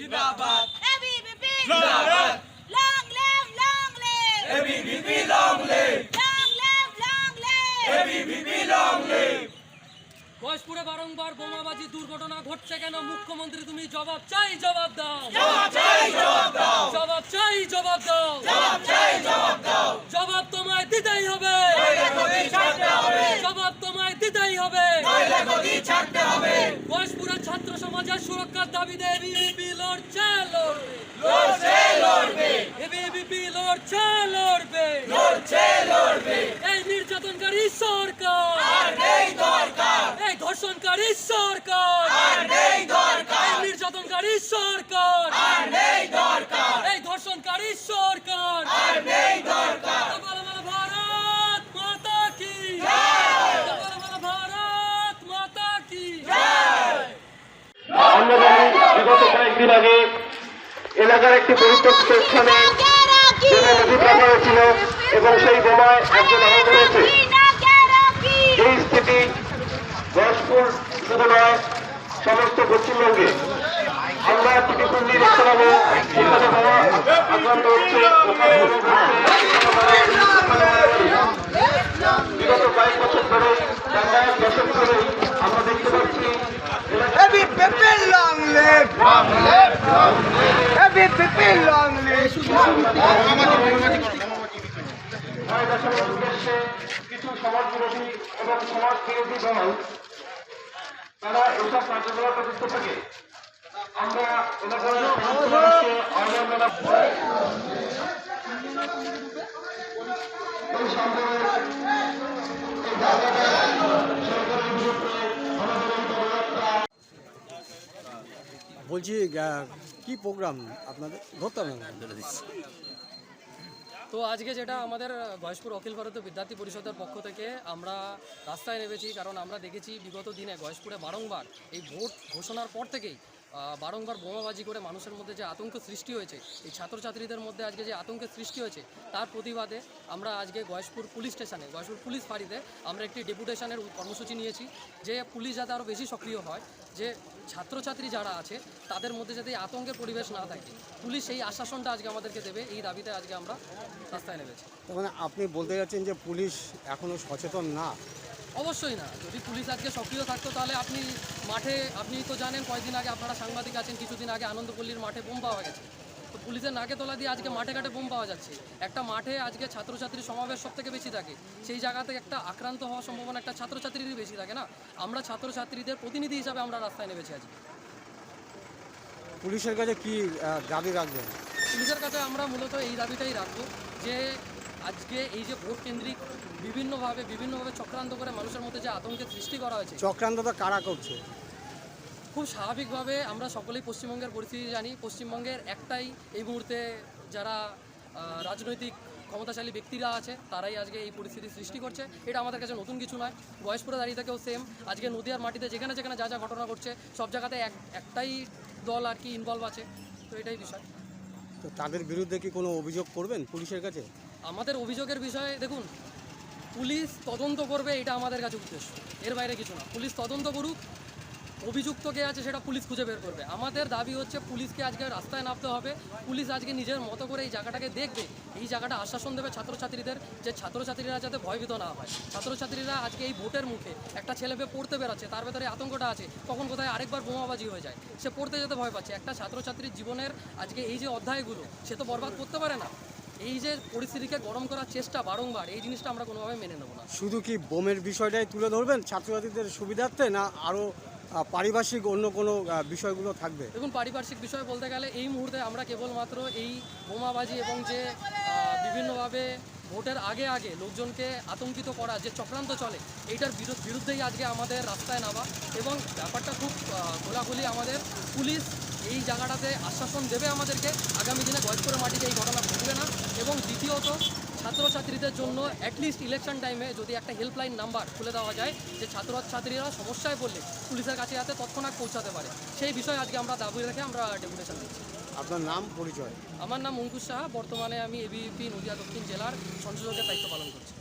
जिंदाबाद ABVP जिंदाबाद long live ABVP long live long live ABVP long live গয়েশপুরে বারংবার বোমাবাজি দুর্ঘটনা ঘটছে কেন? মুখ্যমন্ত্রী তুমি জবাব চাই, জবাব দাও। জবাব চাই জবাব দাও জবাব চাই, জবাব দাও। জবাব চাই জবাব দাও জবাব তোমায় দিতেই হবে, নইলে গদি ছাড়তে হবে জবাব তোমায় দিতেই হবে। নইলে গদি ছাড়তে হবে গয়েশপুরের ছাত্র সমাজের সুরক্ষার দাবিতে এবিভিপি লড়ছে লড়বে, লড়ছে লড়বে এবিভিপি লড়ছে লড়বে। লড়ছে লড়বে এই নির্যাতনকারী সরকার, আর নেই দরকার এই ধর্ষণকারী সরকার, আর নেই দরকার এই নির্যাতনকারী সরকার, আর নেই দরকার এই ধর্ষণকারী সরকার। আর নেই দরকার বলো বলো ভারত মাতা কি, বলো বলো ভারত মাতা কি। আমরা জানি বিগত কয়েকদিন আগে এলাকার একটি পরিত্যক্ত স্থানে বোমা মজুত রাখা হয়েছিল এবং সেই বোমায় একজন আহত হয়েছে। এই স্থিতি গয়েশপুর শুধু নয়, সমস্ত পশ্চিমবঙ্গে। আমরা টিটিপুল্লি দেখতে পাবো, যেখানে বোমা আক্রান্ত হচ্ছে, ওখানে বোমা ঘুরছে। বিগত কয়েক বছর ধরে, টাঙ্গাইল দশক ধরে আমরা দেখতে পাচ্ছি ABVP long live! Long live! ABVP long live! উদ্দেশ্যে কিছু সমাজ বিরোধী এবং সমাজ বিরোধী দল তারা এসব কার্যকলাপে যুক্ত থাকে। আমরা এলাকার সমস্ত মানুষকে আহ্বান জানাবো এই সংগ্রামের এই জায়গাটায় সরকারের বিরুদ্ধে আমাদের এই পদযাত্রা। বলছি কি প্রোগ্রাম আপনাদের ধরতাম না? তো আজকে যেটা আমাদের গয়েশপুর অখিল ভারতীয় বিদ্যার্থী পরিষদের পক্ষ থেকে আমরা রাস্তায় নেমেছি, কারণ আমরা দেখেছি বিগত দিনে গয়েশপুরে বারংবার এই ভোট ঘোষণার পর থেকেই বারংবার বোমাবাজি করে মানুষের মধ্যে যে আতঙ্ক সৃষ্টি হয়েছে, এই ছাত্রছাত্রীদের মধ্যে আজকে যে আতঙ্কের সৃষ্টি হয়েছে, তার প্রতিবাদে আমরা আজকে গয়েশপুর পুলিশ স্টেশনে, গয়েশপুর পুলিশ ফাঁড়িতে আমরা একটি ডেপুটেশনের কর্মসূচি নিয়েছি, যে পুলিশ যাতে আরও বেশি সক্রিয় হয়, যে ছাত্রছাত্রী যারা আছে তাদের মধ্যে যাতে আতঙ্কের পরিবেশ না থাকে, পুলিশ সেই আশ্বাসনটা আজকে আমাদেরকে দেবে, এই দাবিতে আজকে আমরা রাস্তায় নেমেছি। তার মানে আপনি বলতে যাচ্ছেন যে পুলিশ এখনও সচেতন না? অবশ্যই না। যদি পুলিশ আজকে সক্রিয় থাকতো তাহলে আপনি মাঠে, আপনি তো জানেন কয়েকদিন আগে আপনারা সাংবাদিক আছেন, কিছুদিন আগে আনন্দপল্লীর মাঠে বোম পাওয়া গেছে। তো পুলিশের নাকে তোলা দিয়ে আজকে মাঠে ঘাটে বোম পাওয়া যাচ্ছে। একটা মাঠে আজকে ছাত্রছাত্রীর সমাবেশ সব থেকে বেশি থাকে, সেই জায়গাতে একটা আক্রান্ত হওয়ার সম্ভাবনা একটা ছাত্রছাত্রীরই বেশি থাকে না। আমরা ছাত্রছাত্রীদের প্রতিনিধি হিসাবে আমরা রাস্তায় নেমেছি আজকে। পুলিশের কাছে কি দাবি রাখবেন? পুলিশের কাছে আমরা মূলত এই দাবিটাই রাখবো যে আজকে এই যে ভোট কেন্দ্রিক বিভিন্নভাবে চক্রান্ত করে মানুষের মধ্যে যে আতঙ্কের সৃষ্টি করা হয়েছে, চক্রান্তটা কারা করছে? খুব স্বাভাবিকভাবে আমরা সকলেই পশ্চিমবঙ্গের পরিস্থিতি জানি। পশ্চিমবঙ্গের একটাই এই মুহূর্তে যারা রাজনৈতিক ক্ষমতাশালী ব্যক্তিরা আছে তারাই আজকে এই পরিস্থিতি সৃষ্টি করছে। এটা আমাদের কাছে নতুন কিছু নয়। গয়েশপুরে দাঁড়িয়ে থেকেও সেম, আজকে নদিয়ার মাটিতে যেখানে যেখানে যা যা ঘটনা ঘটছে সব জায়গাতে একটাই দল আর কি ইনভলভ আছে। তো এটাই বিষয়। তো তাদের বিরুদ্ধে কি কোনো অভিযোগ করবেন পুলিশের কাছে? আমাদের অভিযোগের বিষয়ে দেখুন, পুলিশ তদন্ত করবে, এটা আমাদের কাছে উদ্দেশ্য, এর বাইরে কিছু না। পুলিশ তদন্ত করুক, অভিযুক্ত কে আছে সেটা পুলিশ খুঁজে বের করবে। আমাদের দাবি হচ্ছে পুলিশকে আজকে রাস্তায় নামতে হবে। পুলিশ আজকে নিজের মতো করে এই জায়গাটাকে দেখবে, এই জায়গাটা আশ্বাসন দেবে ছাত্রছাত্রীদের, যে ছাত্রছাত্রীরা যাতে ভয়ভীত না হয়। ছাত্রছাত্রীরা আজকে এই ভোটের মুখে, একটা ছেলে পড়তে বেরোচ্ছে, তার ভেতরে আতঙ্কটা আছে, কখন কোথায় আরেকবার বোমাবাজি হয়ে যায়, সে পড়তে যেতে ভয় পাচ্ছে। একটা ছাত্রছাত্রীর জীবনের আজকে এই যে অধ্যায়গুলো, সে তো বরবাদ করতে পারে না। এই যে পরিস্থিতিকে গরম করার চেষ্টা বারংবার, এই জিনিসটা আমরা কোনোভাবে মেনে নেব না। শুধু কি বোমের বিষয়টাই তুলে ধরবেন ছাত্রছাত্রীদের সুবিধার্থে, না আরও পারিপার্শ্বিক অন্য কোনো বিষয়গুলো থাকবে? দেখুন, পারিপার্শ্বিক বিষয় বলতে গেলে এই মুহূর্তে আমরা কেবলমাত্র এই বোমাবাজি এবং যে বিভিন্নভাবে ভোটের আগে আগে লোকজনকে আতঙ্কিত করা যে চক্রান্ত চলে, এইটার বিরুদ্ধেই আজকে আমাদের রাস্তায় নামা। এবং ব্যাপারটা খুব খোলাখুলি, আমাদের পুলিশ এই জায়গাটাতে আশ্বাসন দেবে আমাদেরকে আগামী দিনে গয়েশপুরের মাটিতে এই ঘটনা ঘটবে না। এবং দ্বিতীয়ত, ছাত্রছাত্রীদের জন্য অ্যাটলিস্ট ইলেকশন টাইমে যদি একটা হেল্পলাইন নাম্বার খুলে দেওয়া যায়, যে ছাত্রছাত্রীরা সমস্যায় পড়লে পুলিশের কাছে যাতে তৎক্ষণাৎ পৌঁছাতে পারে, সেই বিষয়ে আজকে আমরা দাবি রেখে আমরা ডেপুটেশন দিচ্ছি। আপনার নাম, পরিচয়? আমার নাম অঙ্কুশ সাহা, বর্তমানে আমি এবিভিপি নদিয়া দক্ষিণ জেলার সংযোজকের দায়িত্ব পালন করছি।